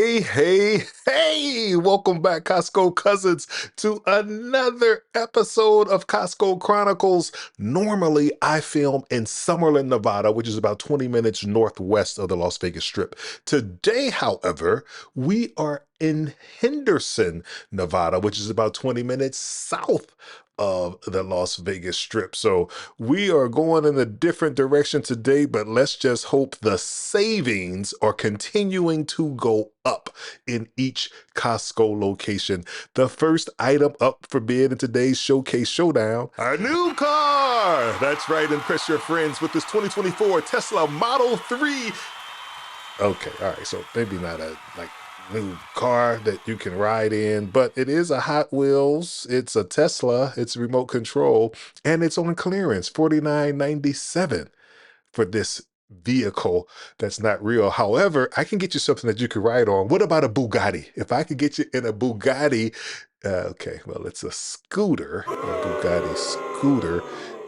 Hey, hey, hey! Welcome back, Costco cousins, to another episode of Costco Chronicles. Normally, I film in Summerlin, Nevada, which is about 20 minutes northwest of the Las Vegas Strip. Today, however, we are in Henderson, Nevada, which is about 20 minutes south of the Las Vegas Strip. So we are going in a different direction today, but let's just hope the savings are continuing to go up in each Costco location. The first item up for bid in today's Showcase Showdown, a new car. That's right, impress your friends with this 2024 Tesla Model 3. Okay, all right, so maybe not a new car that you can ride in, but it is a Hot Wheels. It's a Tesla. It's remote control, and it's on clearance, 49.97 for this vehicle that's not real. However, I can get you something that you can ride on. What about a Bugatti? If I could get you in a Bugatti, okay, well, it's a scooter, a Bugatti scooter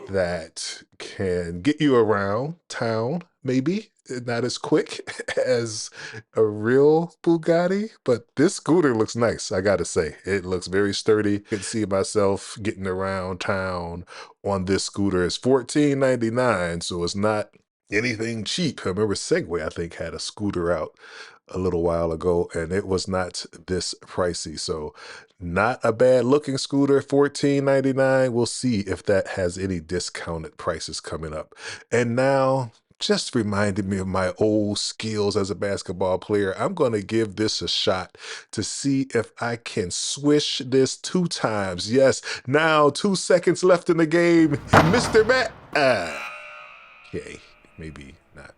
that can get you around town, maybe not as quick as a real Bugatti, but this scooter looks nice. I gotta say, it looks very sturdy. I can see myself getting around town on this scooter. It's 14.99, so it's not anything cheap. I remember Segway, I think, had a scooter out a little while ago, and it was not this pricey. So not a bad looking scooter, 14.99. We'll see if that has any discounted prices coming up. And now, just reminded me of my old skills as a basketball player. I'm going to give this a shot to see if I can swish this 2 times. Yes, now 2 seconds left in the game. Mr. Matt. Okay, maybe not.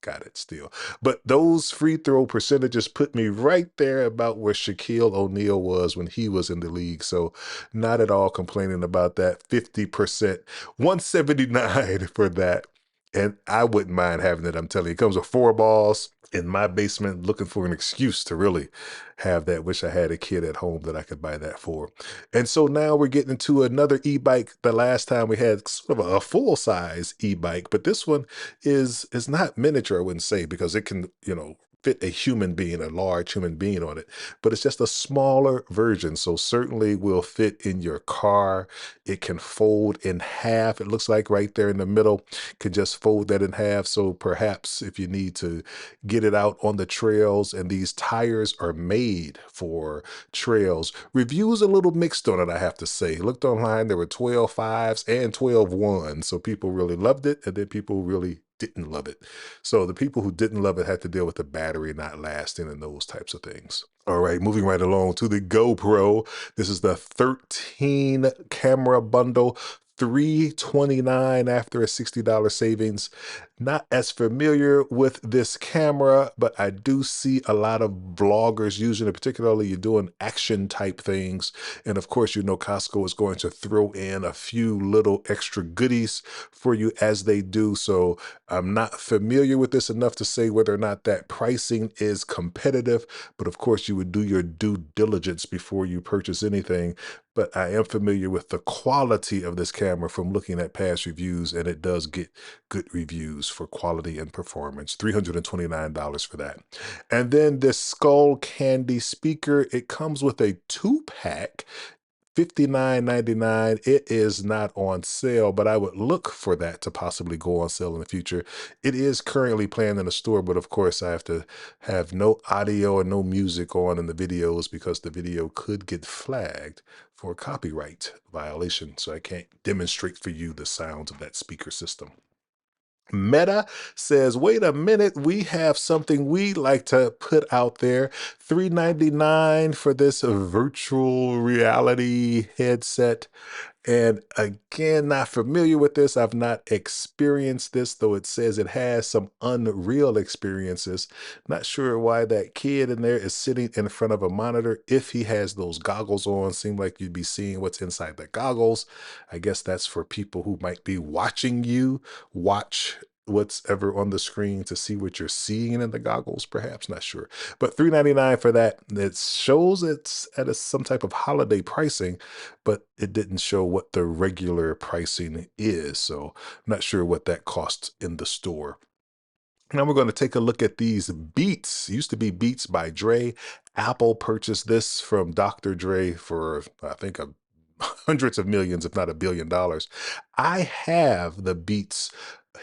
Got it still. But those free throw percentages put me right there about where Shaquille O'Neal was when he was in the league. So not at all complaining about that. 50%, 179 for that. And I wouldn't mind having it. I'm telling you, it comes with 4 balls in my basement, looking for an excuse to really have that. Wish I had a kid at home that I could buy that for. And so now we're getting into another e-bike. The last time we had sort of a full-size e-bike, but this one is not miniature, I wouldn't say, because it can, fit a human being, a large human being on it, but it's just a smaller version. So certainly will fit in your car. It can fold in half. It looks like right there in the middle, can just fold that in half. So perhaps if you need to get it out on the trails, and these tires are made for trails. Reviews a little mixed on it, I have to say. Looked online, there were 12 fives and 12 ones. So people really loved it, and then people really didn't love it. So the people who didn't love it had to deal with the battery not lasting and those types of things. All right, moving right along to the GoPro. This is the 13 camera bundle, 329 after a $60 savings. Not as familiar with this camera, but I do see a lot of vloggers using it, particularly you're doing action type things. And of course, Costco is going to throw in a few little extra goodies for you as they do. So I'm not familiar with this enough to say whether or not that pricing is competitive, but of course you would do your due diligence before you purchase anything. But I am familiar with the quality of this camera from looking at past reviews, and it does get good reviews for quality and performance. $329 for that. And then this Skull Candy speaker, it comes with a 2-pack. $59.99. It is not on sale, but I would look for that to possibly go on sale in the future. It is currently playing in the store, but of course I have to have no audio and no music on in the videos because the video could get flagged for copyright violation. So I can't demonstrate for you the sounds of that speaker system. Meta says, wait a minute, we have something we like to put out there. $399 for this virtual reality headset. And again, not familiar with this. I've not experienced this, though it says it has some unreal experiences. Not sure why that kid in there is sitting in front of a monitor. If he has those goggles on, seem like you'd be seeing what's inside the goggles. I guess that's for people who might be watching you watch what's ever on the screen to see what you're seeing in the goggles, perhaps, not sure. But $399 for that. It shows it's at some type of holiday pricing, but it didn't show what the regular pricing is. So I'm not sure what that costs in the store. Now we're going to take a look at these Beats. Used to be Beats by Dre. Apple purchased this from Dr. Dre for, I think, hundreds of millions, if not $1 billion. I have the Beats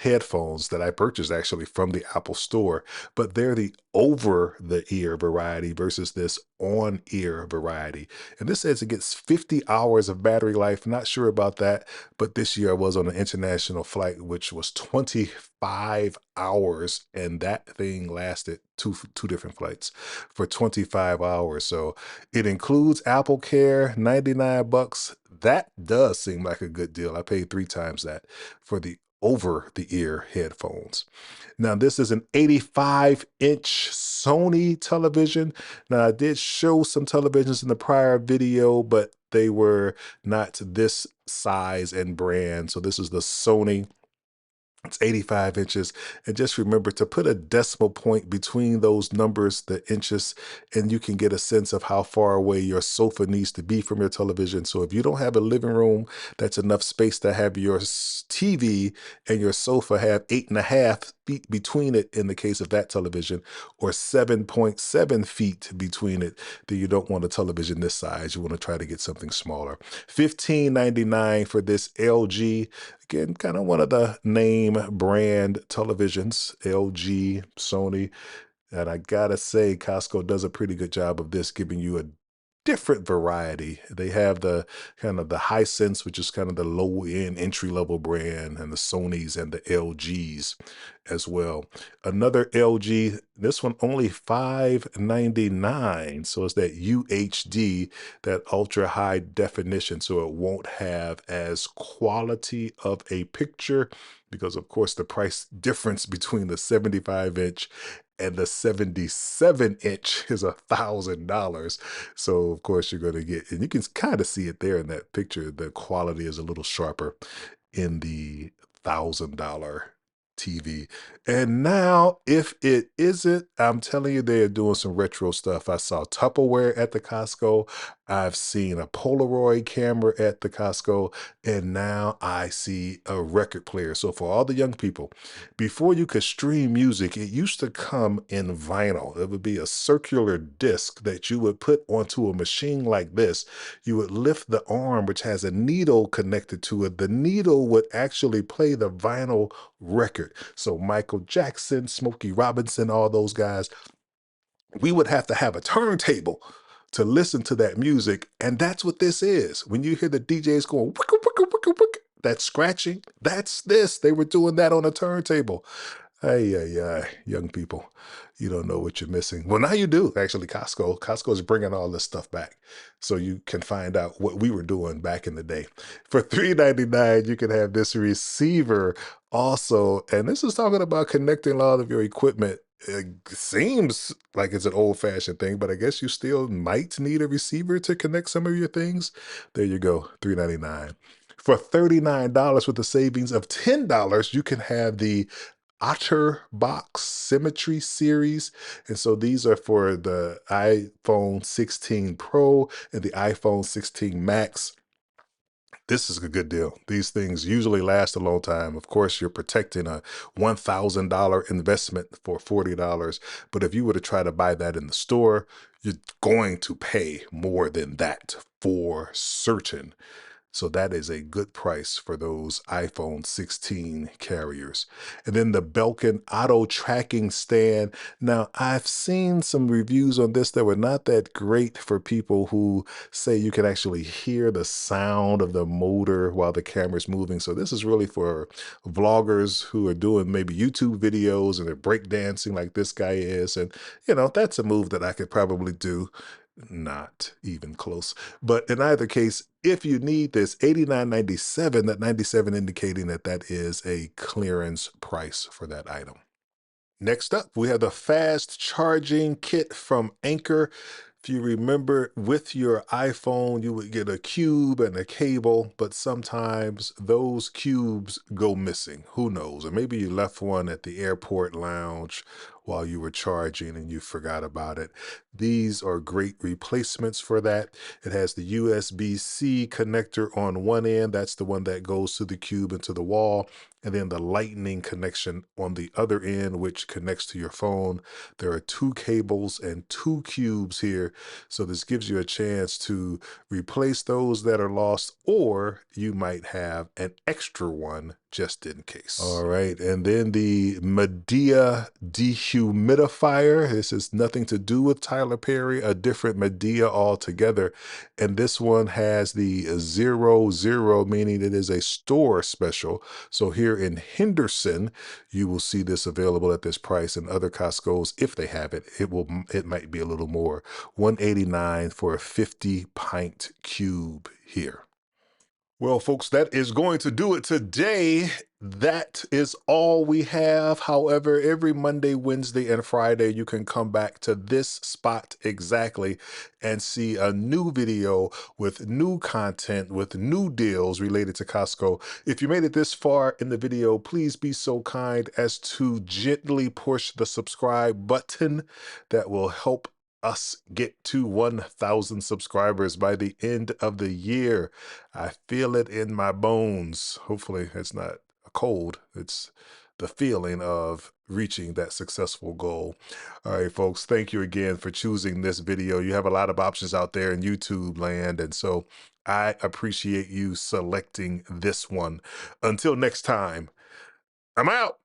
headphones that I purchased actually from the Apple store, but they're the over the ear variety versus this on ear variety. And this says it gets 50 hours of battery life. Not sure about that, but this year I was on an international flight, which was 25 hours, and that thing lasted two different flights for 25 hours. So it includes Apple Care, 99 bucks. That does seem like a good deal. I paid 3 times that for the over the ear headphones. Now, this is an 85-inch Sony television. Now, I did show some televisions in the prior video, but they were not this size and brand. So this is the Sony. It's 85 inches. And just remember to put a decimal point between those numbers, the inches, and you can get a sense of how far away your sofa needs to be from your television. So if you don't have a living room that's enough space to have your TV and your sofa have 8.5 feet between it in the case of that television, or 7.7 feet between it, then you don't want a television this size. You want to try to get something smaller. $15.99 for this LG. Again, kind of one of the name brand televisions, LG, Sony. And I gotta say, Costco does a pretty good job of this, giving you a different variety. They have the kind of the Hisense, which is kind of the low end entry level brand, and the Sonys and the LGs as well. Another LG, this one only $5.99. So it's that UHD, that ultra high definition. So it won't have as quality of a picture because of course the price difference between the 75-inch and the 77-inch is $1,000. So of course you're going to get, and you can kind of see it there in that picture. The quality is a little sharper in the $1,000 TV. And now, if it isn't, I'm telling you, they are doing some retro stuff. I saw Tupperware at the Costco. I've seen a Polaroid camera at the Costco, and now I see a record player. So for all the young people, before you could stream music, it used to come in vinyl. It would be a circular disc that you would put onto a machine like this. You would lift the arm, which has a needle connected to it. The needle would actually play the vinyl record. So Michael Jackson, Smokey Robinson, all those guys, we would have to have a turntable to listen to that music. And that's what this is. When you hear the DJs going, wicka, wicka, wicka, wicka, that scratching, that's this. They were doing that on a turntable. Ay, ay, ay, young people, you don't know what you're missing. Well, now you do. Actually, Costco is bringing all this stuff back, so you can find out what we were doing back in the day. For $3.99, you can have this receiver also, and this is talking about connecting a lot of your equipment. It seems like it's an old-fashioned thing, but I guess you still might need a receiver to connect some of your things. There you go, $3.99. For $39 with a savings of $10, you can have the OtterBox Symmetry series. And so these are for the iPhone 16 Pro and the iPhone 16 Max. This is a good deal. These things usually last a long time. Of course, you're protecting a $1,000 investment for $40. But if you were to try to buy that in the store, you're going to pay more than that for certain. So that is a good price for those iPhone 16 carriers. And then the Belkin auto tracking stand. Now, I've seen some reviews on this that were not that great for people who say you can actually hear the sound of the motor while the camera's moving. So this is really for vloggers who are doing maybe YouTube videos and they're breakdancing like this guy is. And, that's a move that I could probably do. Not even close. But in either case, if you need this, $89.97, that 97 indicating that that is a clearance price for that item. Next up, we have the fast charging kit from Anchor. If you remember, with your iPhone, you would get a cube and a cable, but sometimes those cubes go missing. Who knows? Or maybe you left one at the airport lounge while you were charging and you forgot about it. These are great replacements for that. It has the USB-C connector on one end. That's the one that goes to the cube and to the wall. and then the lightning connection on the other end, which connects to your phone. There are two cables and two cubes here. So this gives you a chance to replace those that are lost, or you might have an extra one just in case. All right. And then the Medea dehumidifier. This is nothing to do with Tyler Perry, a different Medea altogether. And this one has the 00, meaning it is a store special. So here in Henderson, you will see this available at this price, and other Costco's, if they have it, it might be a little more. $189 for a 50-pint cube here. Well, folks, that is going to do it today. That is all we have. However, every Monday, Wednesday, and Friday, you can come back to this spot exactly and see a new video with new content, with new deals related to Costco. If you made it this far in the video, please be so kind as to gently push the subscribe button. That will help us get to 1,000 subscribers by the end of the year. I feel it in my bones. Hopefully it's not a cold. It's the feeling of reaching that successful goal. All right, folks, thank you again for choosing this video. You have a lot of options out there in YouTube land, and so I appreciate you selecting this one. Until next time, I'm out.